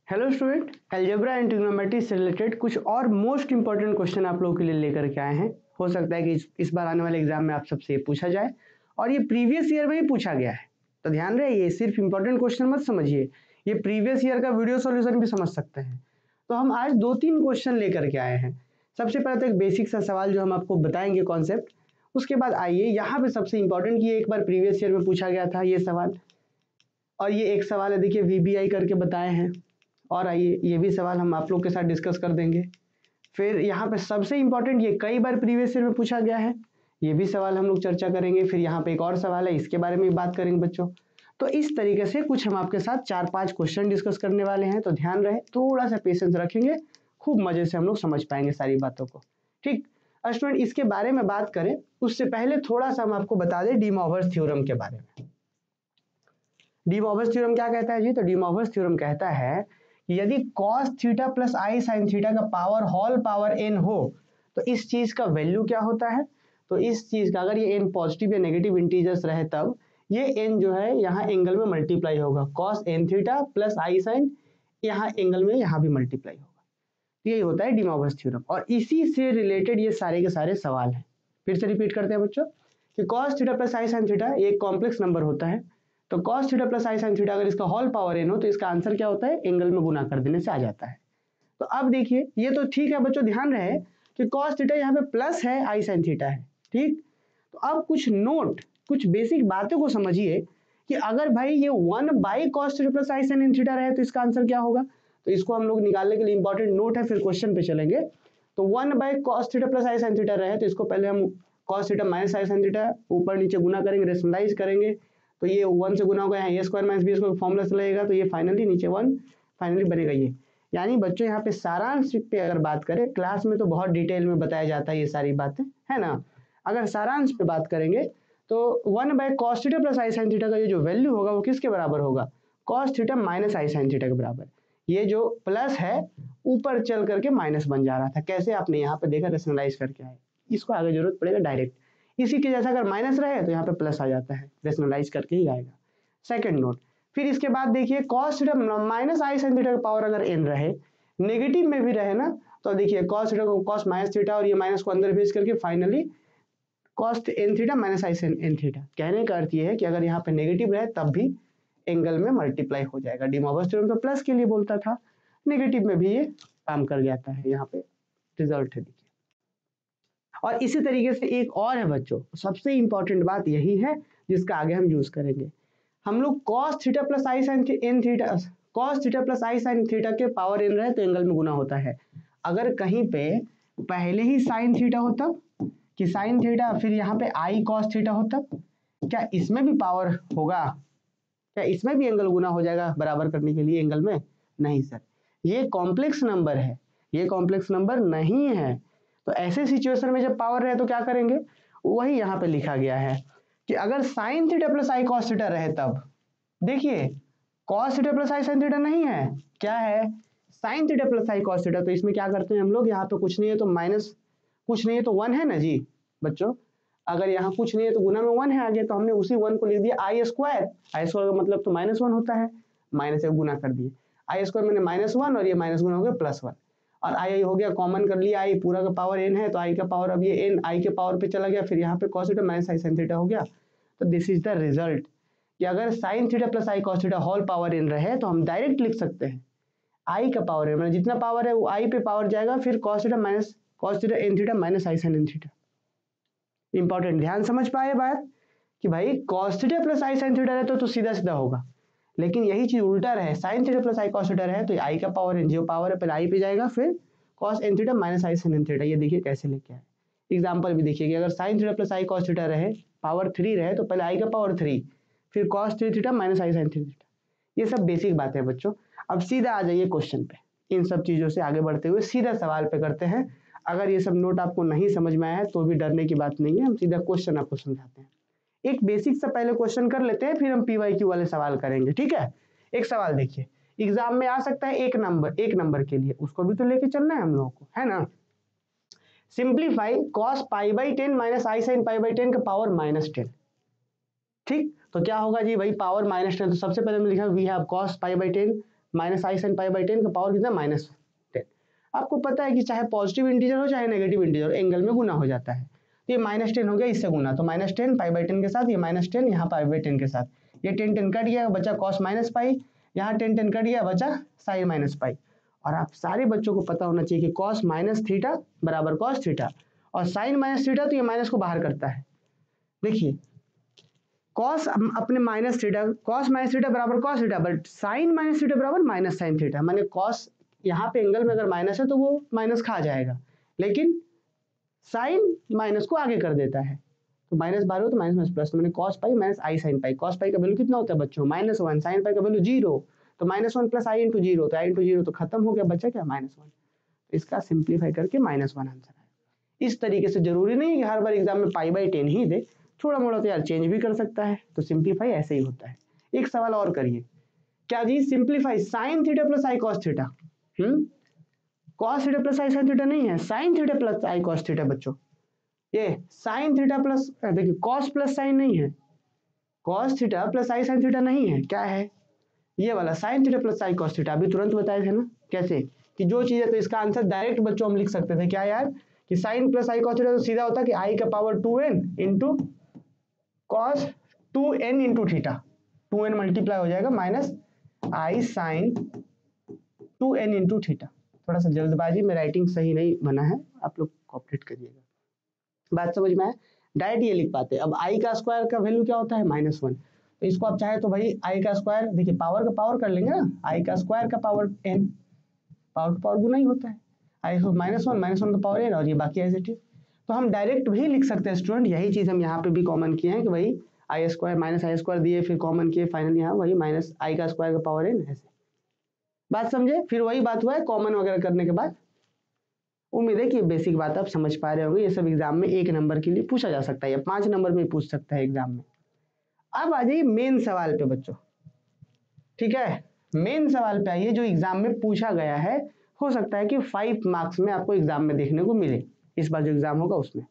Hello student, algebra and trigonometry से related कुछ और मोस्ट इंपॉर्टेंट क्वेश्चन आप लोगों के लिए लेकर के आए हैं। हो सकता है कि इस बार आने वाले एग्जाम में आप सबसे ये पूछा जाए और ये प्रीवियस ईयर में ही पूछा गया है, तो ध्यान रहे, ये सिर्फ इंपॉर्टेंट क्वेश्चन मत समझिए, ये प्रीवियस ईयर का वीडियो सॉल्यूशन भी समझ सकते हैं। तो हम आज 2-3 क्वेश्चन लेकर के आए हैं। सबसे पहले तो एक बेसिक सा सवाल जो हम आपको बताएंगे कॉन्सेप्ट, उसके बाद आइए यहाँ पे सबसे इंपॉर्टेंट कि एक बार प्रीवियस ईयर में पूछा गया था ये सवाल, और ये एक सवाल है देखिए VBI करके बताए हैं, और आइए ये भी सवाल हम आप लोग के साथ डिस्कस कर देंगे। फिर यहाँ पे सबसे इंपॉर्टेंट ये कई बार प्रीवियस ईयर में पूछा गया है, ये भी सवाल हम लोग चर्चा करेंगे। फिर यहाँ पे एक और सवाल है, इसके बारे में भी बात करेंगे बच्चों। तो इस तरीके से कुछ हम आपके साथ 4-5 क्वेश्चन डिस्कस करने वाले हैं, तो ध्यान रहे, थोड़ा सा पेशेंस रखेंगे, खूब मजे से हम लोग समझ पाएंगे सारी बातों को। ठीक स्टूडेंट, इसके बारे में बात करें उससे पहले थोड़ा सा हम आपको बता दें डी मॉर्गन थ्योरम के बारे में। डी मॉर्गन थ्योरम क्या कहता है जी? तो डी मॉर्गन थ्योरम कहता है कि यदि cos theta plus i sine theta का पावर होल पावर n हो तो इस चीज का वैल्यू क्या होता है? तो इस चीज का अगर ये n पॉजिटिव या नेगेटिव इंटीजर्स रहे तब ये n जो है यहाँ एंगल में मल्टीप्लाई होगा, cos n theta plus i sign यहाँ एंगल में यहाँ भी मल्टीप्लाई होगा। तो यही होता है डी मॉर्गन थ्योरम, और इसी से रिलेटेड ये सारे के सारे सवाल हैं। फिर से रिपीट करते हैं बच्चों कि cos theta plus i sine theta एक कॉम्प्लेक्स नंबर होता है, तो cos theta plus i sine theta अगर इसका होल पावर n हो तो इसका आंसर क्या होता है? एंगल में गुना कर देने से आ जाता है। तो अब देखिए, ये तो ठीक है बच्चों, ध्यान रहे कि cos थीटा यहाँ पे प्लस है, आई साइन थीटा है, ठीक। तो अब कुछ बेसिक बातों को समझिए कि अगर भाई ये 1/cos theta plus i sine theta रहे तो इसका आंसर क्या होगा? तो इसको हम लोग निकालने के लिए इंपॉर्टेंट नोट है, फिर क्वेश्चन पे चलेंगे। तो 1/cos theta plus i sine theta रहे तो इसको पहले हम cos theta minus i sine theta ऊपर नीचे गुना करेंगे, रेशनलाइज करेंगे, तो ये 1 से गुना होगा, यहाँ a² minus b square formula से लगेगा, तो ये फाइनली नीचे 1 फाइनली बनेगा ये। यानी बच्चों यहाँ पे सारांश पे अगर बात करें, क्लास में तो बहुत डिटेल में बताया जाता है ये सारी बातें, है ना। अगर सारांश पे बात करेंगे तो 1/cos theta plus i sine theta का ये जो वैल्यू होगा वो किसके बराबर होगा? cos theta minus i sine theta के बराबर। ये जो प्लस है ऊपर चल करके माइनस बन जा रहा था, कैसे आपने यहाँ पे देखा, रेशनलाइज करके आए, इसको आगे जरूरत पड़ेगा डायरेक्ट। इसी के जैसा अगर माइनस रहे तो यहाँ पे प्लस आ जाता है, रेशनलाइज करके ही आएगा। सेकंड नोट, फिर इसके बाद देखिए cos theta minus i sine theta का पावर अगर n रहे, नेगेटिव में भी रहे ना, तो देखिए cos थीटा को cos माइनस थीटा और ये माइनस को अंदर भेज करके finally cos n theta minus i sine n theta. कहने का अर्थ ये है कि अगर यहाँ पे नेगेटिव रहे तब भी एंगल में मल्टीप्लाई हो जाएगा। डी मॉर्गन थ्योरम तो प्लस के लिए बोलता था, नेगेटिव में भी ये काम कर जाता है, यहाँ पे रिजल्ट है देखिए। और इसी तरीके से एक और है बच्चों, सबसे इंपॉर्टेंट बात यही है जिसका आगे हम यूज करेंगे। हम लोग cos theta plus i sine n theta, cos theta plus i sine theta के पावर n रहे तो एंगल में गुना होता है। अगर कहीं पे पहले ही साइन थीटा हो तब, कि साइन थीटा फिर यहाँ पे आई cos थीटा हो तब, क्या इसमें भी पावर होगा? क्या इसमें भी एंगल गुना हो जाएगा बराबर करने के लिए एंगल में? नहीं सर, ये कॉम्प्लेक्स नंबर है, ये कॉम्प्लेक्स नंबर नहीं है। तो ऐसे सिचुएशन में जब पावर रहे तो क्या करेंगे? वही यहाँ पे लिखा गया है कि अगर sign theta plus i cos theta रहे तब, देखिए cos theta plus i sine theta नहीं है, क्या है? Sine theta plus i cos theta. तो इसमें क्या करते हैं हम लोग, यहाँ पे कुछ नहीं है तो माइनस, कुछ नहीं है तो 1 है ना जी बच्चों। अगर यहाँ कुछ नहीं है तो गुना में 1 है आगे, तो हमने उसी 1 को लिख दिया आई स्क्वायर। आई स्क्वायर का मतलब तो -1 होता है, माइनस से गुना कर दिए, आई स्क्वायर मैंने -1 और ये माइनस गुना हो गया +1, और आई हो गया कॉमन कर लिया, आई पूरा का पावर n है तो आई का पावर, अब ये n आई के पावर पे चला गया, फिर यहाँ पे cos theta minus i sin theta हो गया। तो दिस इज द रिजल्ट कि अगर sin theta plus i cos theta whole power n रहे तो हम डायरेक्ट लिख सकते हैं आई का पावर है, मतलब जितना पावर है वो आई पे पावर जाएगा, फिर cos theta minus cos theta n theta minus i sin n theta. Important, ध्यान समझ पाए बात कि भाई cos theta plus i sin theta रहे तो सीधा सीधा होगा, लेकिन यही चीज उल्टा रहे, sin theta plus i cos theta रहे तो आई का पावर n, जो पावर है पहले आई पे जाएगा, फिर cos n theta minus i sin n theta. ये देखिए कैसे लेके आए, एग्जांपल भी देखिए कि अगर sin theta plus i cos theta रहे, पावर 3 रहे तो पहले आई का पावर 3, फिर cos 3 theta minus i sin 3 theta. ये सब बेसिक बातें हैं बच्चों। अब सीधा आ जाइए क्वेश्चन पे, इन सब चीजों से आगे बढ़ते हुए सीधा सवाल पे करते हैं। अगर ये सब नोट आपको नहीं समझ में आया है तो भी डरने की बात नहीं है, हम सीधा क्वेश्चन आपको समझाते हैं। एक बेसिक सा पहले क्वेश्चन कर लेते हैं, फिर हम PYQ वाले सवाल करेंगे, ठीक है। एक सवाल देखिए, एग्जाम में आ सकता है एक नंबर के लिए, उसको भी तो लेके चलना है हम लोगों को, है ना। Simplify cos π/10 minus i sin π/10 का पावर -10, ठीक। तो क्या होगा जी भाई, पावर -10, तो सबसे पहले हमने लिखा we have cos π/10 minus i sine pi by 10 का पावर कितना -10। आपको पता है कि चाहे पॉजिटिव इंटीजर हो चाहे नेगेटिव इंटीजर, एंगल में गुना हो जाता है। तो ये -10 हो गया, इससे गुना, तो -10 पाई बाई 10 के साथ, ये -10 यहाँ पाई बाई 10 के साथ, ये 10 कट गया, बचा कॉस माइनस पाई, यहाँ 10 कट गया, बचा साइन माइनस पाई। और आप सारे बच्चों को पता होना चाहिए कि कॉस माइनस थीटा बराबर कॉस थीटा, और साइन माइनस थीटा, तो ये माइनस को बाहर करता है। देखिए कॉस अपने minus theta, cos minus theta बराबर cos theta, but sine minus theta बराबर माइनस साइन थीटा। माने कॉस यहाँ पे एंगल में अगर माइनस है तो वो माइनस खा जाएगा, लेकिन साइन माइनस को आगे कर देता है, तो माइनस बाहर हो तो माइनस माइनस प्लस, तो मैंने cos pi minus i sine pi. Cos pi का वैल्यू कितना होता है बच्चों -1, साइन पाई का वैल्यू 0, तो -1 प्लस आई इंटू 0, तो आई इंटू 0 तो खत्म हो गया, बचा क्या -1। इसका सिंप्लीफाई करके -1 आंसर है। इस तरीके से जरूरी नहीं है कि हर बार एग्जाम में पाई बाई 10 ही दे, थोड़ा मोड़ा तो यार चेंज भी कर सकता है, तो सिंप्लीफाई ऐसे ही होता है। एक सवाल और करिए, क्या जी simplify sine theta plus i cos theta, cos theta plus i sine theta नहीं है, sine theta plus i cos theta बच्चों। ये साइन थीटा प्लस, देखिए कॉस प्लस साइन नहीं है, cos theta plus i sine theta नहीं है, क्या है ये वाला sine theta plus i cos theta. अभी तुरंत बताए थे ना कैसे कि जो चीज है, तो इसका आंसर डायरेक्ट बच्चों हम लिख सकते थे, क्या यार कि sign plus i cos theta तो सीधा होता है कि आई का power 2n into cos 2n into theta, 2n multiply हो जाएगा minus i sign 2n into theta. थोड़ा सा जल्दबाजी में राइटिंग सही नहीं बना है, आप लोग कोऑपरेट करिएगा। बात समझ में आया, डायरेक्ट ये लिख पाते। अब आई का स्क्वायर का वैल्यू क्या होता है -1, तो इसको आप चाहे तो भाई आई का स्क्वायर, देखिए पावर का पावर कर लेंगे ना, आई का स्क्वायर का पावर n, पावर का पावर गुना ही होता है, आई -1 का पावर n, और ये बाकी एज इट इज। तो हम डायरेक्ट भी लिख सकते हैं स्टूडेंट, यही चीज हम यहाँ पे भी कॉमन किए हैं कि भाई आई स्क्वायर माइनस आई स्क्वायर दिए, फिर कॉमन किए, फाइनली यहाँ वही माइनस आई का स्क्वायर का पावर n, ऐसे। बात समझे, फिर वही बात हुआ है कॉमन वगैरह करने के बाद। उम्मीद है कि बेसिक बात आप समझ पा रहे होंगे, ये सब एग्जाम में 1 नंबर के लिए पूछा जा सकता है या 5 नंबर में पूछ सकता है एग्जाम में। अब आ जाइए मेन सवाल पे बच्चों, ठीक है, मेन सवाल पे आइए जो एग्जाम में पूछा गया है, हो सकता है कि 5 मार्क्स में आपको एग्जाम में देखने को मिले, इस बार जो एग्जाम होगा उसमें।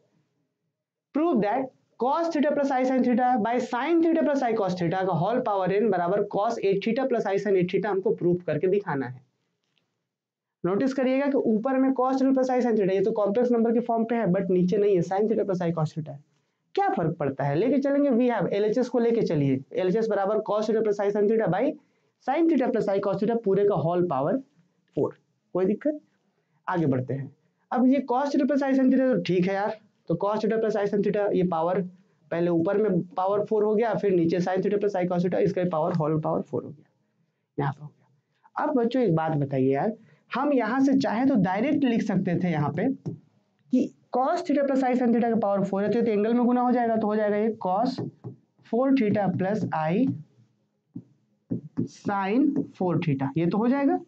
Prove that cos theta plus i sine theta by sine theta plus i cos theta का होल पावर n बराबर cos 8 theta plus i sign 8 theta हमको प्रूफ करके दिखाना है। नोटिस करिएगा कि ऊपर में cos theta plus i sine theta, ये तो कॉम्प्लेक्स नंबर के फॉर्म पे है, बट नीचे नहीं है, sine theta plus i cos theta है। क्या फर्क पड़ता है, लेके चलेंगे, वी हैव एलएचएस को लेके चलिए, एलएचएस बराबर cos theta plus i sine theta by sine theta plus i cos theta पूरे का होल पावर 4। कोई दिक्कत, आगे बढ़ते हैं। अब ये cos theta plus i sine theta तो ठीक है यार, तो cos theta plus i sine theta, ये पावर पहले ऊपर में पावर 4 हो गया, फिर नीचे sign theta plus i cos theta, इसका पावर होल पावर 4 हो गया, यहाँ पे हो गया। अब बच्चों एक बात बताइए यार, हम यहाँ से चाहे तो डायरेक्ट लिख सकते थे यहाँ पे कि cos theta plus i sine theta का पावर 4 है, तो एंगल में गुना हो जाएगा, तो हो जाएगा ये cos 4 theta plus i sine 4 theta, ये तो हो जाएगा।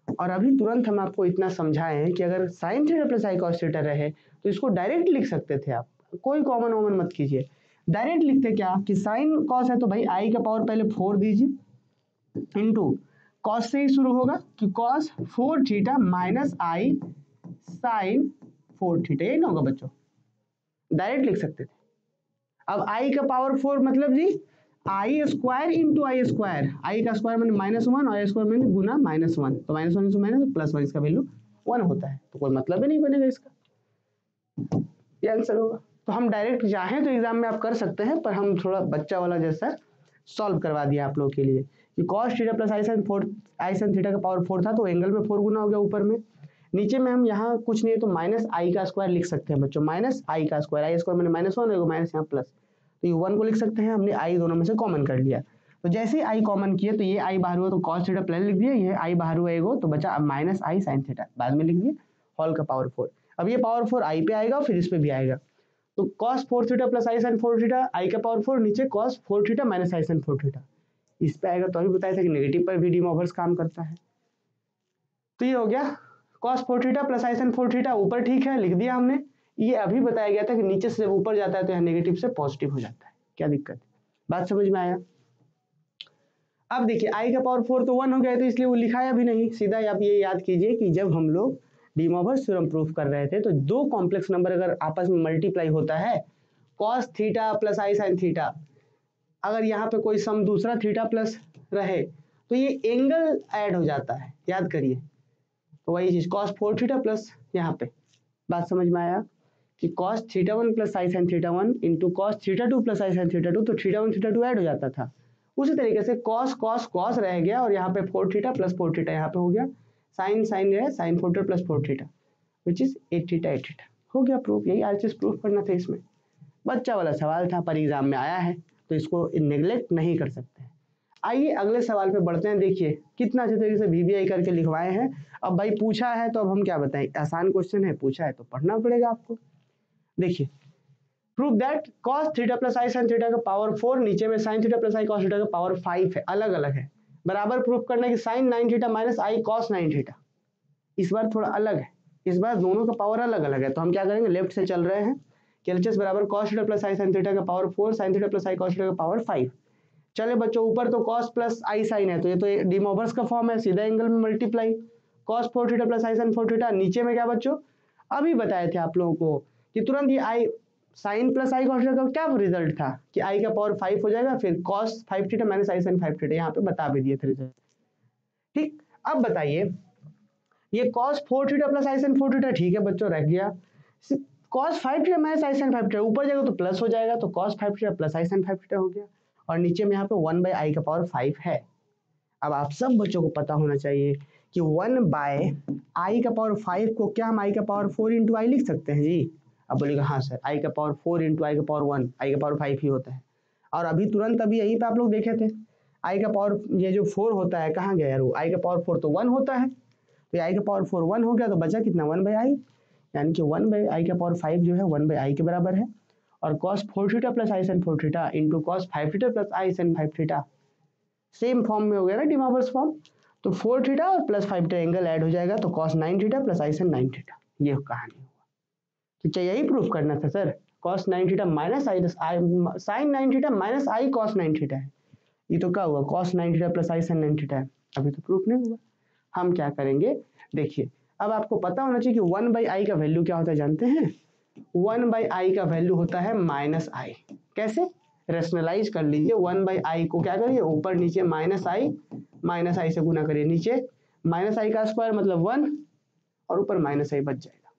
और अभी तुरंत हम आपको इतना समझाए हैं कि अगर sign theta plus i cos theta रहे तो इसको डायरेक्ट लिख सकते थे आप, कोई कॉमन वॉमन मत कीजिए, डायरेक्ट लिखते क्या कि साइन कॉस है तो भाई आई का पावर पहले 4 दीजिए इंटू कॉस से ही शुरू होगा कि cos 4 theta minus i sine 4 theta, यही ना होगा बच्चों, डायरेक्ट लिख सकते थे। अब आई का पावर 4 मतलब जी आई स्क्वायर इंटू आई स्क्वायर, आई का स्क्वायर मैंने -1 और आई स्क्वायर मैंने गुना -1, तो -1 इंटू माइनस +1, इसका वैल्यू 1 होता है, तो कोई मतलब ही नहीं बनेगा इसका, ये आंसर होगा। तो हम डायरेक्ट चाहें तो एग्जाम में आप कर सकते हैं, पर हम थोड़ा बच्चा वाला जैसा सॉल्व करवा दिया आप लोगों के लिए कि cos theta plus i sine theta का पावर 4 था, तो एंगल में 4 गुना हो गया ऊपर में, नीचे में हम यहाँ कुछ नहीं है तो माइनस आई का स्क्वायर लिख सकते हैं बच्चों, माइनस आई का स्क्वायर, आई स्क्वायर मैंने -1 माइनस यहाँ प्लस, तो ये 1 को लिख सकते हैं, हमने आई दोनों में से कॉमन कर लिया। तो जैसे ही आई कॉमन किए तो ये आई बाहर हुआ तो cos थीटा प्लस लिख दिया, ये आई बाहर हुआ एगो तो बचा माइनस आई साइन थीटा, बाद में लिख दिया होल का पावर 4। अब ये पावर 4 आई पे आएगा फिर इस पे भी आएगा, तो cos 4 theta plus i sine 4 theta, आई का पावर 4 नीचे cos 4 theta minus i sine 4 theta, इस पे आएगा। तो अभी बताया था कि नेगेटिव पर भी डीमोवर्स काम करता है, तो ये हो गया cos 4 theta plus i sine 4 theta, ऊपर ठीक है लिख दिया हमने। ये अभी बताया गया था कि नीचे से जब ऊपर जाता है तो यहाँ नेगेटिव से पॉजिटिव हो जाता है, क्या दिक्कत है, बात समझ में आया। अब देखिए आई का पावर 4 तो 1 हो गया, तो इसलिए वो लिखाया भी नहीं, सीधा आप ये याद कीजिए कि जब हम लोग डीमोवर्स थ्योरम प्रूफ कर रहे थे तो दो कॉम्प्लेक्स नंबर अगर आपस में मल्टीप्लाई होता है cos theta plus i sine theta, अगर यहाँ पे कोई सम दूसरा थीटा प्लस रहे तो ये एंगल ऐड हो जाता है, याद करिए। तो वही चीज cos 4 थीटा प्लस, यहाँ पे बात समझ में आया कि cos theta 1 plus i sine theta 1 into cos theta 2 plus i sine theta 2, तो थीटा 1 थीटा 2 ऐड हो जाता था। उसी तरीके से cos cos cos रह गया और यहाँ पे 4 थीटा प्लस 4 थीटा यहाँ पे हो गया, साइन साइन रहे sine 4 theta plus 4 theta which is 8 theta 8 theta, हो गया प्रूफ। यही आर चीज प्रूफ करना था इसमें, बच्चा वाला सवाल था पर एग्जाम में आया है तो इसको नेग्लेक्ट नहीं कर सकते हैं। आइए अगले सवाल पे बढ़ते हैं। देखिए कितना अच्छे तरीके से वीबीआई करके लिखवाए हैं। अब भाई पूछा है तो अब हम क्या बताएं, आसान क्वेश्चन है, पूछा है तो पढ़ना पड़ेगा आपको। देखिए prove that cos theta plus i sine theta का पावर 4, नीचे में sin theta plus i cos theta का पावर 5 है, अलग अलग है। बराबर प्रूफ करना है कि sin 9 थीटा माइनस आई cos 9 थीटा, इस बार थोड़ा अलग है, इस बार दोनों का पावर अलग अलग है। तो हम क्या करेंगे, लेफ्ट से चल रहे हैं, एलएचएस बराबर cos theta plus i sin theta का power 4 sin theta plus i cos theta का पावर 5। चले बच्चों ऊपर तो cos प्लस आई साइन है तो ये तो डी मोवर्स का फॉर्म है, सीधा एंगल में multiply cos 4 theta plus i sin 4 theta. नीचे में क्या बच्चों, अभी बताए थे आप लोगों को कि तुरंत ये आई sign plus i cos theta का क्या रिजल्ट था कि आई का पावर 5 हो जाएगा, फिर cos 5 theta minus i sin 5 theta, यहाँ पे बता भी दिए थे रिजल्ट। ठीक, अब बताइए ये cos 4 theta plus i sin 4 theta ठीक है बच्चों रह गया, cos 5 theta minus i sin 5 theta ऊपर जाएगा तो प्लस हो जाएगा, तो cos 5 theta plus i sin 5 theta हो गया, और नीचे में यहाँ पे 1 बाई आई का पावर 5 है। अब आप सब बच्चों को पता होना चाहिए कि 1 बाय आई का पावर 5 को क्या हम आई का पावर 4 इंटू आई लिख सकते हैं जी। अब बोलेगा हाँ सर, आई का पावर 4 इंटू आई का पावर 1, आई का पावर 5 ही होता है। और अभी तुरंत अभी यहीं पे आप लोग देखे थे आई का पावर ये जो 4 होता है कहाँ गया यार, वो आई का पावर 4 तो 1 होता है, तो आई का पावर 4 1 हो गया, तो बचा कितना 1 बाई आई, यानी कि 1 बाई आई का पावर 5 जो है 1 बाई आई के बराबर है। और cos 4 theta plus i sin 4 theta into cos 5 theta plus i sin 5 theta, same form में हो गया ना डी मोवर्स फॉर्म, तो 4 थीटा और प्लस 5 थीटा एंगल ऐड हो जाएगा, तो cos 9 theta plus i sin 9 theta, ये कहानी हुआ। ठीक है, यही प्रूफ करना था sir, cos 9 theta minus i sin 9 theta minus I cos 9 theta है, ये तो क्या हुआ cos 9 theta plus i sin 9 theta है, अभी तो प्रूफ नहीं हुआ। हम क्या करेंगे, देखिए अब आपको पता होना चाहिए कि 1 बाई आई का वैल्यू क्या होता है जानते हैं, 1 बाई आई का वैल्यू होता है माइनस आई। कैसे, रेशनलाइज कर लीजिए, 1 बाई आई को क्या करिए ऊपर नीचे माइनस आई से गुना करिए, नीचे माइनस आई का स्क्वायर मतलब 1 और ऊपर माइनस आई बच जाएगा,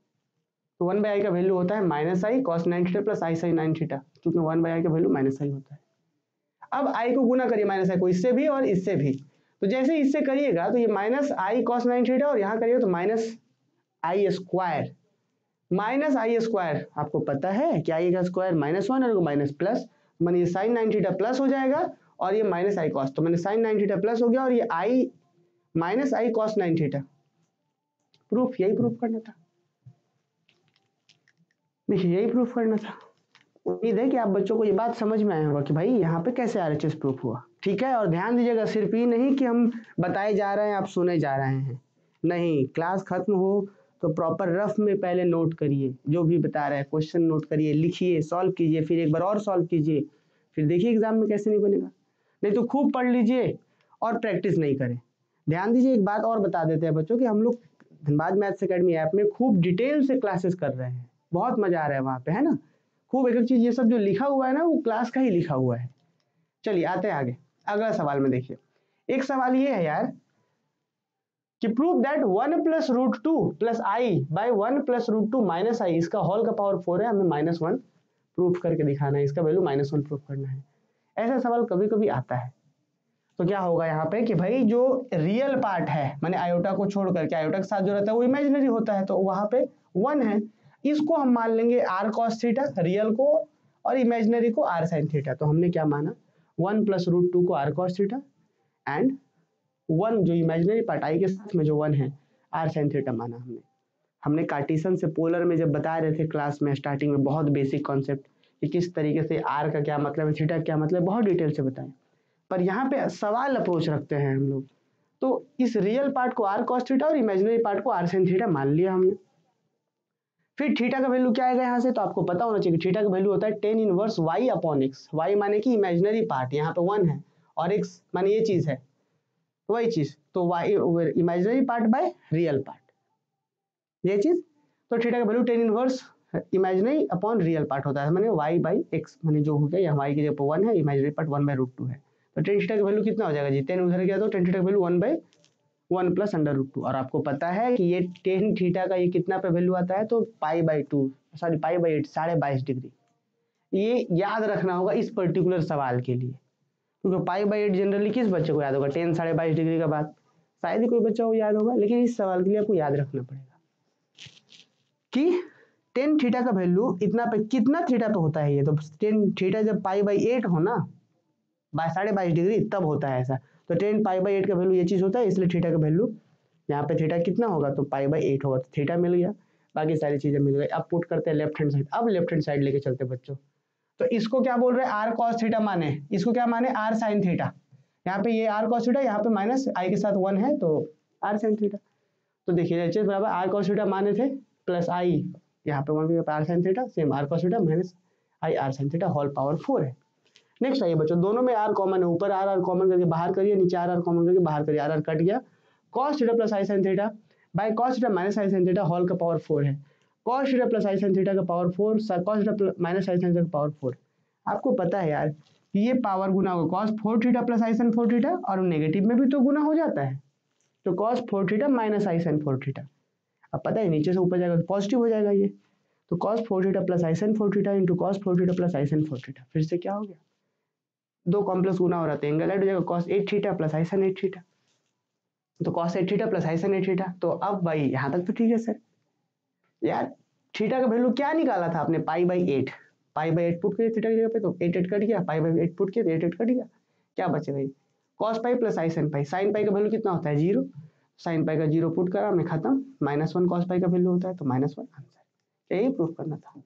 तो 1 बाई आई का वैल्यू होता है minus I cos 9 theta plus i sin 9 theta, क्योंकि 1 बाई आई का वैल्यू माइनस आई होता है। अब आई को गुना करिए माइनस आई को इससे भी और इससे भी, तो जैसे इससे करिएगा तो ये माइनस आई cos 9 थीटा और यहाँ करिए तो माइनस आई स्क्वायर, माइनस आई स्क्वायर आपको पता है कि आई का स्क्वायर माइनस 1 और माइनस प्लस, मैंने ये साइन 9 थीटा प्लस हो जाएगा और ये माइनस आई कॉस, तो मैंने साइन 9 थीटा प्लस हो गया और ये आई minus I cos 9 theta, proof यही प्रूफ करना था, देखिए यही प्रूफ करना था। उम्मीद है कि आप बच्चों को ये बात समझ में आया होगा कि भाई यहाँ पे कैसे आरएचएस प्रूफ हुआ। ठीक है, और ध्यान दीजिएगा सिर्फ ये नहीं कि हम बताए जा रहे हैं आप सुने जा रहे हैं, नहीं, क्लास खत्म हो तो प्रॉपर रफ में पहले नोट करिए, जो भी बता रहे हैं क्वेश्चन नोट करिए, लिखिए, सॉल्व कीजिए, फिर एक बार और सॉल्व कीजिए, फिर देखिए एग्जाम में कैसे नहीं बनेगा। नहीं तो खूब पढ़ लीजिए और प्रैक्टिस नहीं करें। ध्यान दीजिए, एक बात और बता देते हैं बच्चों कि हम लोग धनबाद मैथ्स अकेडमी ऐप में खूब डिटेल से क्लासेस कर रहे हैं, बहुत मजा आ रहा है वहाँ पे, है ना, खूब एक एक चीज, ये सब जो लिखा हुआ है ना वो क्लास का ही लिखा हुआ है। चलिए आते हैं आगे, अगला सवाल में देखिए, एक सवाल ये है यार कि prove that 1 plus root 2 plus i by 1 plus root 2 minus i, इसका होल का पावर 4 है, हमें -1 प्रूफ करके दिखाना है, इसका वैल्यू -1 प्रूफ करना है। ऐसा सवाल कभी कभी आता है, तो क्या होगा यहाँ पे कि भाई जो रियल पार्ट है, मैंने आयोटा को छोड़ करके, आयोटा के साथ जो रहता है वो इमेजिनरी होता है, तो वहां पे 1 है, इसको हम मान लेंगे r cos थीटा रियल को, और इमेजिनरी को r sin थीटा। तो हमने क्या माना, 1 प्लस रूट 2 को r cos थीटा एंड 1 जो इमेजिनरी पार्ट आई के साथ में जो 1 है r sin थीटा माना। हमने कार्टेशियन से पोलर में जब बता रहे थे क्लास में स्टार्टिंग में, बहुत बेसिक कॉन्सेप्ट कि किस तरीके से r का क्या मतलब है, थीटा क्या मतलब, बहुत डिटेल से बताएं। पर यहाँ पे सवाल अप्रोच रखते हैं हम लोग, तो इस रियल पार्ट को r cos थीटा और इमेजिनरी पार्ट को r sin थीटा मान लिया हमने। फिर थीटा का वैल्यू क्या आएगा यहाँ से, तो आपको पता होना चाहिए कि थीटा का वैल्यू होता है tan inverse y upon x, y माने कि इमेजिनरी पार्ट, यहाँ पे 1 है, और x माने ये चीज है, वही चीज, तो y imaginary part by real part, ये चीज, तो थीटा का value tan inverse imaginary upon real part होता है, माने y बाई x, माने जो हो गया यहाँ y की जगह पर 1 है, इमेजिनरी पार्ट 1 बाई रूट 2 है, तो टेन थीटा का वैल्यू कितना हो जाएगा जी, 10 उधर गया तो टेन थीटा का वैल्यू 1/1 प्लस √2। और आपको पता है कि ये टेन थीटा का ये कितना पे वैल्यू आता है, तो π/2 सॉरी π/8 22.5 डिग्री। ये याद रखना होगा इस पर्टिकुलर सवाल के लिए, क्योंकि π/8 जनरली किस बच्चे को याद होगा, 10 22.5 डिग्री का बात शायद ही कोई बच्चा को याद होगा, लेकिन इस सवाल के लिए आपको याद रखना पड़ेगा कि टेन थीटा का वैल्यू इतना पे कितना थीटा पे होता है ये, तो टेन थीटा जब π/8 हो ना 22.5 डिग्री तब होता है ऐसा। तो टेन π/8 का वैल्यू ये चीज होता है, इसलिए थीटा का वैल्यू यहाँ पे थीटा कितना होगा, तो π/8 होगा, तो थीटा मिल गया, बाकी सारी चीजें मिल गई। अब पुट करते हैं लेफ्ट हैंड साइड। अब लेफ्ट हैंड साइड लेके चलते बच्चों, तो इसको क्या बोल रहे हैं, आर कॉस थीटा माने, इसको क्या माने, आर साइन थीटा। यहाँ पे ये आर कॉस थीटा, यहाँ पे माइनस आई के साथ 1 है तो आर साइन थीटा। तो देखिए एच बराबर आर कॉस थीटा माने थे प्लस आई, यहाँ पे 1 r sine theta, same r cos theta minus i r sine theta whole power 4 है। नेक्स्ट आइए बच्चों, दोनों में आर कॉमन है, ऊपर आर कॉमन करके बाहर करिए, नीचे आर कॉमन करके बाहर करिए, आर कट गया, cos theta plus i sine theta by cos theta minus i sine theta whole का पावर 4 है, cos theta plus i sine theta का power 4 cos theta minus i sine theta का power 4। आपको पता है यार ये पावर गुना होगा cos 4 theta plus i sine 4 theta, और नेगेटिव में भी तो गुना हो जाता है, तो cos 4 theta minus i sine 4 theta. अब पता है नीचे से ऊपर जाएगा तो पॉजिटिव हो जाएगा ये, तो cos 4 theta plus i sine 4 theta into cos 4 theta plus i sine 4 theta, फिर से क्या हो गया, दो कॉम्प्लेक्स गुना हो रहा था, एंगल ऐड हो जाएगा cos 8 theta plus i sign 8 theta, तो cos 8 theta plus i sign 8 theta. तो अब भाई यहाँ तक तो ठीक है सर, यार थीटा का वैल्यू क्या निकाला था आपने, π/8, π/8 पुट किया थीटा की जगह पे तो 8 कट गया, π/8 पुट किया तो 8 कट गया, क्या बचे भाई cos pi plus i sine pi, sine pi का वैल्यू कितना होता है 0, साइन पाई का 0 पुट करा मैं खत्म, -1 cos पाई का वैल्यू होता है तो -1 आंसर। यही प्रूफ करना था।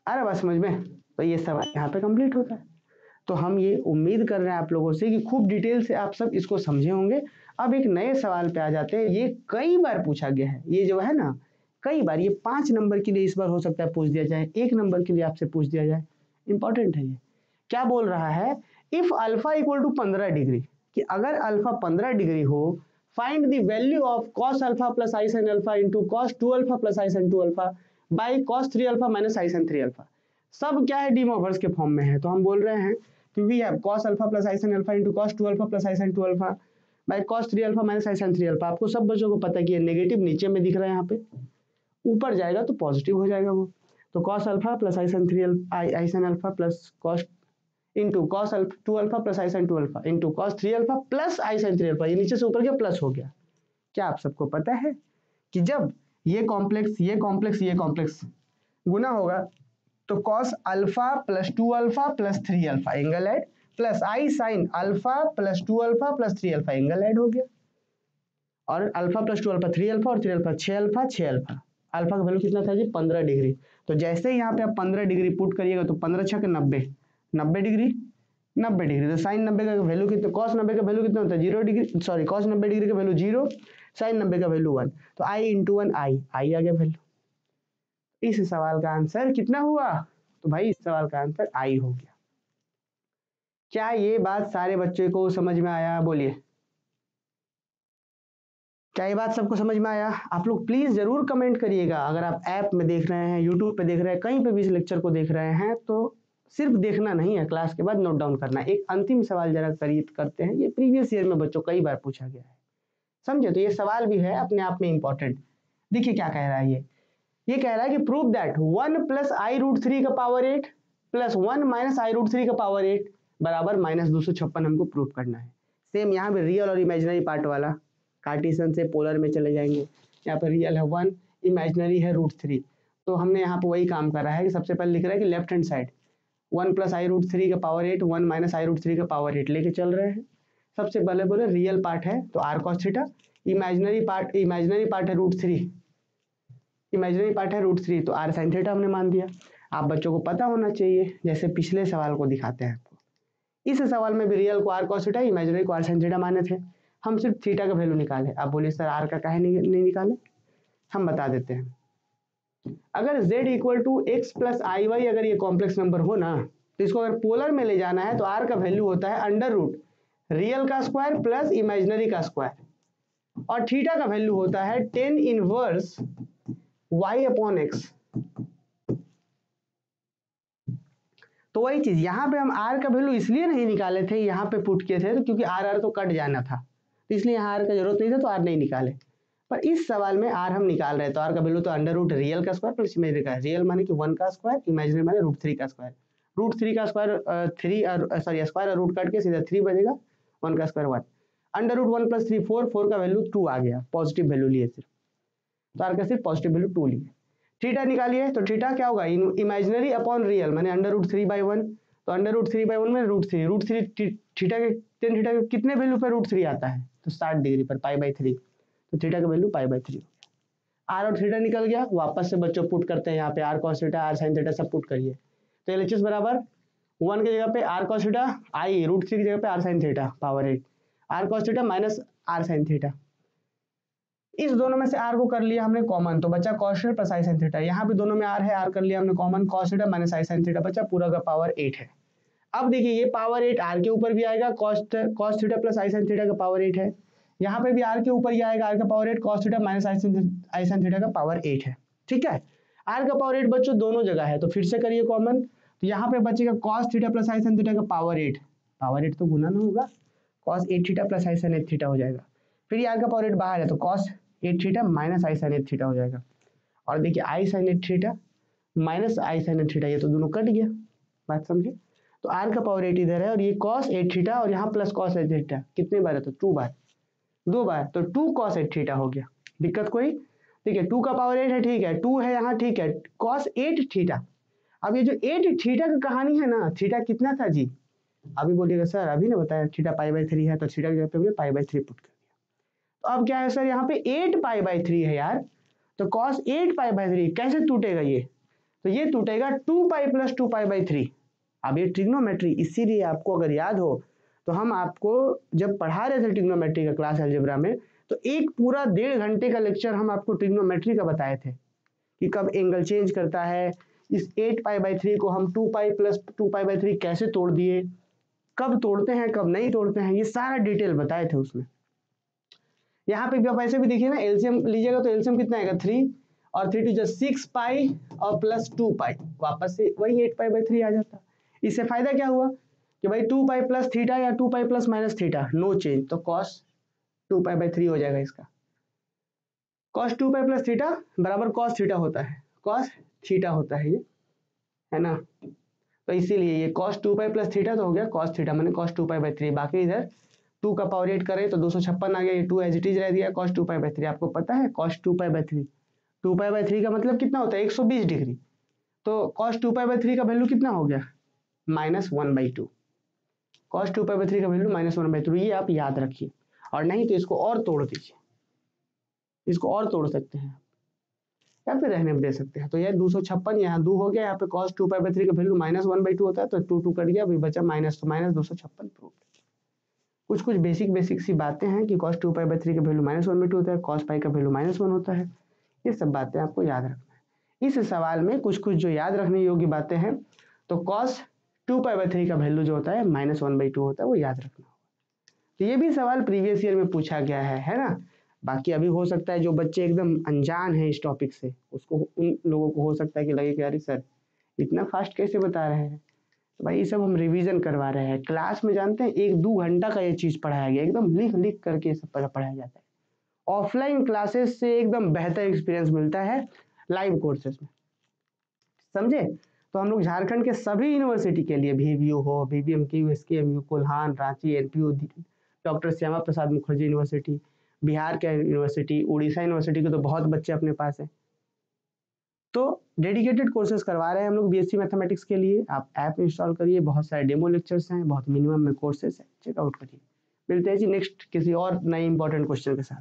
आ रहा बात समझ में, तो ये सवाल यहाँ पे कंप्लीट होता है। तो हम ये उम्मीद कर रहे हैं आप लोगों से कि खूब डिटेल से आप सब इसको समझे होंगे। अब एक नए सवाल पे आ जाते हैं, ये कई बार पूछा गया है, ये जो है ना कई बार, ये 5 नंबर के लिए इस बार हो सकता है पूछ दिया जाए, 1 नंबर के लिए आपसे पूछ दिया जाए, इंपॉर्टेंट है ये। क्या बोल रहा है, if alpha equal to 15 degree, कि अगर अल्फा 15 डिग्री हो, find the value of cos alpha plus i sine alpha into cos 2 alpha plus i sine 2 alpha by cos 3 alpha minus i sine 3 alpha. सब क्या है, डीमोवर्स के form में है, तो हम बोल रहे हैं कि we have cos alpha plus i sine alpha into cos 2 alpha plus i sine 2 alpha by cos 3 alpha minus i sine 3 alpha. आपको सब बच्चों को पता है कि ये नेगेटिव नीचे में दिख रहा है, यहाँ पे ऊपर जाएगा तो पॉजिटिव हो जाएगा वो, तो cos alpha plus i sine 3 alpha i sine alpha plus cos into cos 2 alpha plus i sine 2 alpha into cos 3 alpha plus i sine 3 alpha, ये नीचे से ऊपर गया प्लस हो गया। क्या आप सबको पता है कि जब ये कॉम्प्लेक्स गुना होगा तो cos alpha plus 2 alpha plus 3 alpha angle add plus i sine alpha plus 2 alpha plus 3 alpha angle add हो गया, और अल्फा प्लस 2 अल्फा 3 अल्फा और 3 अल्फा 6 अल्फा 6 अल्फा। अल्फा का वैल्यू कितना था जी 15 डिग्री, तो जैसे ही यहाँ पे आप 15 डिग्री पुट करिएगा तो 15 छक 90 डिग्री, तो साइन 90 का वैल्यू कितना, कॉस 90 का वैल्यू कितना होता है 0 डिग्री, सॉरी कॉस 90 डिग्री का वैल्यू 0, साइन 90 का वैल्यू 1, तो आई इंटू 1 आई आ गया वैल्यू। इस सवाल का आंसर कितना हुआ, तो भाई इस सवाल का आंसर आई हो गया। क्या ये बात सारे बच्चे को समझ में आया, बोलिए क्या ये बात सबको समझ में आया? आप लोग प्लीज जरूर कमेंट करिएगा, अगर आप ऐप में देख रहे हैं, यूट्यूब पे देख रहे हैं, कहीं पे भी इस लेक्चर को देख रहे हैं, तो सिर्फ देखना नहीं है, क्लास के बाद नोट डाउन करना। एक अंतिम सवाल जरा करते हैं, ये प्रीवियस ईयर में बच्चों कई बार पूछा गया है, समझे, तो ये सवाल भी है अपने आप में इंपॉर्टेंट। देखिए क्या कह रहा है ये कह रहा है कि prove that 1 plus i root 3 का power 8 plus 1 minus i root 3 का पावर 8 बराबर -256 हमको प्रूव करना है। सेम यहाँ पे रियल और इमेजिनरी पार्ट वाला, कार्टेशियन से पोलर में चले जाएंगे, यहाँ पर रियल है 1, इमेजिनरी है √3, तो हमने यहाँ पे वही काम कर रहा है कि सबसे पहले लिख रहा है कि left hand side 1 plus i root 3 का पावर 8 1 माइनस आई रूट 3 का पावर 8 लेके चल रहे हैं। सबसे पहले बोले रियल पार्ट है तो r cos theta, imaginary part है √3, इमेजिनरी पार्ट है √3 तो r sin थीटा हमने मान दिया। आप बच्चों को पता होना चाहिए, जैसे पिछले सवाल को दिखाते हैं आपको, इस सवाल में भी रियल को r cos थीटा, इमेजिनरी को r sin थीटा माने थे, हम सिर्फ थीटा का वैल्यू निकाले। आप बोलिए सर r का काहे नहीं निकाले, हम बता देते हैं। अगर z equal to x plus i y अगर ये कॉम्प्लेक्स नंबर हो ना, तो इसको अगर पोलर में ले जाना है तो r का वैल्यू होता है अंडर रूट रियल का स्क्वायर प्लस इमेजिनरी का स्क्वायर, और थीटा का वैल्यू होता है 10 इनवर्स y अपॉन x। तो वही चीज यहाँ पे हम आर का वैल्यू इसलिए नहीं निकाले थे, यहाँ पे पुट किए थे, तो क्योंकि आर तो कट जाना था, तो इसलिए यहाँ आर का जरूरत नहीं था, तो आर नहीं निकाले। पर इस सवाल में आर हम निकाल रहे हैं, तो आर का वैल्यू तो अंडर रूट रियल का स्क्वायर प्लस इमेजिनरी का है। रियल माने कि 1 का स्क्वायर, इमेजिनरी माने √3 का स्क्वायर। √3 का स्क्वायर 3 और सॉरी स्क्वायर और रूट काट के सीधा 3 बनेगा, 1 का स्क्वायर 1, अंडर रूट 1 + 3 4, 4 का वैल्यू 2 आ गया, पॉजिटिव वैल्यू लिए सिर्फ, तो आर का सिर्फ पॉजिटिव वैल्यू 2 लिए। थीटा निकालिए, तो थीटा क्या होगा, इमेजिनरी अपॉन रियल माने अंडर रूट 3/1, तो अंडर रूट 3/1 में √3 थीटा के tan थीटा के कितने वैल्यू पर √3 आता है, तो 60 डिग्री पर π/3, तो थीटा का वैल्यू π/3। आर और थीटा निकल गया, वापस से बच्चों पुट करते हैं यहाँ पे r cos theta, r sin theta सब पुट करिए, तो LHS बराबर 1 की जगह पे आर cos थीटा आई, √3 की जगह पे r sin theta power 8, r cos theta minus r sin theta, इस दोनों में से आर को कर लिया हमने कॉमन, तो बचा cos theta plus i sin theta, यहाँ भी दोनों में आर है, आर कर लिया हमने common, cos theta minus i sin theta बचा, पूरा का पावर 8 है। अब देखिए ये पावर 8 आर के ऊपर भी आएगा, cos theta plus i sin theta का पावर 8 है, यहाँ पे भी आर के ऊपर ही आएगा, आर का power 8 cos theta minus i sin theta का पावर 8 है, ठीक है। आर का पावर 8 बच्चों दोनों जगह है, तो फिर से करिए कॉमन, तो यहाँ पे बचेगा cos theta plus i sin theta का पावर 8, पावर 8 तो गुना ना होगा, cos 8 theta plus i sin 8 theta हो जाएगा, फिर ये आर का पावर 8 बाहर है, तो cos 8 theta minus i sin 8 theta हो जाएगा, और देखिए आई sin 8 theta minus i sin 8 theta, ये तो दोनों कट गया, बात समझे। तो आर का पावर 8 इधर है, और ये cos 8 थीटा और यहाँ प्लस cos 8 थीटा कितने बार है, तो 2 बार, 2 बार, तो 2 cos 8 थीटा हो गया, दिक्कत कोई, ठीक है, 2 का पावर 8 है, ठीक है, 2 है यहाँ, ठीक है, cos 8 थीटा। अब ये जो 8 थीटा की कहानी है ना, थीटा कितना था जी, अभी बोलिएगा सर अभी ना बताया थीटा π/3 है, तो थीटा की जगह पे हमने π/3 पुट कर दिया, तो अब क्या है सर, यहाँ पे 8 π/3 है यार, तो cos 8 π/3 कैसे टूटेगा ये, तो ये टूटेगा 2π + 2π/3। अब ये ट्रिग्नोमेट्री, इसीलिए आपको अगर याद हो तो हम आपको जब पढ़ा रहे थे ट्रिग्नोमेट्री का क्लास अलजेब्रा में, तो एक पूरा 1.5 घंटे का लेक्चर हम आपको ट्रिग्नोमेट्री का बताए थे कि कब एंगल चेंज करता है, इस 8 π/3 को हम 2π + 2π/3 कैसे तोड़ दिए, कब तोड़ते हैं कब नहीं तोड़ते हैं, ये सारा डिटेल बताए थे उसमें। यहाँ पे आप ऐसे भी देखिए ना, एलसीएम लीजिएगा तो एलसीएम कितना आएगा 3 और 3 × 6π और प्लस 2π, वापस से वही 8 π/3 आ जाता। इससे फायदा क्या हुआ कि भाई 2π + थीटा या 2π ± थीटा नो चेंज, तो cos 2π/3 हो जाएगा इसका, cos 2π + थीटा बराबर cos थीटा होता है, cos थीटा होता है ये, है ना, तो इसीलिए ये cos 2π + थीटा तो हो गया cos थीटा माने cos 2π/3, बाकी इधर 2 का पावर 8 करें तो 256 आ गया, ये 2 एज इट इज रह दिया, cos 2π/3 आपको पता है cos 2π/3, 2π/3 का मतलब कितना होता है 120 डिग्री, तो cos 2π/3 का वैल्यू कितना हो गया -1/2, cos 2π/3 का वैल्यू -1/2, ये आप याद रखिए, और नहीं तो इसको और तोड़ दीजिए, इसको और तोड़ सकते हैं या फिर रहने दे सकते हैं, तो ये 256 यहाँ 2 हो गया, यहाँ पे cos 2π/3 का वैल्यू -1/2 होता है, तो 2 कट गया, अभी बचा माइनस, तो -256 प्रूव। कुछ बेसिक सी बातें हैं कि cos 2π/3 का वैल्यू -1/2 होता है, cos π का वैल्यू -1 होता है, ये सब बातें आपको याद रखना है। इस सवाल में कुछ जो याद रखने योग्य बातें हैं, तो cos 2π/3 का वैल्यू जो होता है -1/2 होता है, वो याद रखना होगा। तो ये भी सवाल प्रीवियस ईयर में पूछा गया है ना। बाकी अभी हो सकता है जो बच्चे एकदम अनजान हैं इस टॉपिक से, उसको उन लोगों को हो सकता है कि लगे कि अरे सर इतना फास्ट कैसे बता रहे हैं, तो भाई ये सब हम रिवीजन करवा रहे हैं। क्लास में जानते हैं 1-2 घंटा का ये चीज़ पढ़ाया गया, एकदम लिख करके सब पढ़ाया जाता है। ऑफलाइन क्लासेस से एकदम बेहतर एक्सपीरियंस मिलता है लाइव कोर्सेज में, समझे। तो हम लोग झारखंड के सभी यूनिवर्सिटी के लिए, VVU हो, BBMQ, SKMU, Kolhan, Ranchi, NPU, doctor Shyama Prasad Mukherjee university, Bihar के यूनिवर्सिटी, उड़ीसा यूनिवर्सिटी के तो बहुत बच्चे अपने पास हैं, तो डेडिकेटेड कोर्सेज करवा रहे हैं हम लोग BSc मैथमेटिक्स के लिए। आप ऐप इंस्टॉल करिए, बहुत सारे डेमो लेक्चर्स हैं, बहुत मिनिमम में कोर्सेज हैं, चेकआउट करिए। मिलते हैं जी नेक्स्ट किसी और नए इंपॉर्टेंट क्वेश्चन के साथ।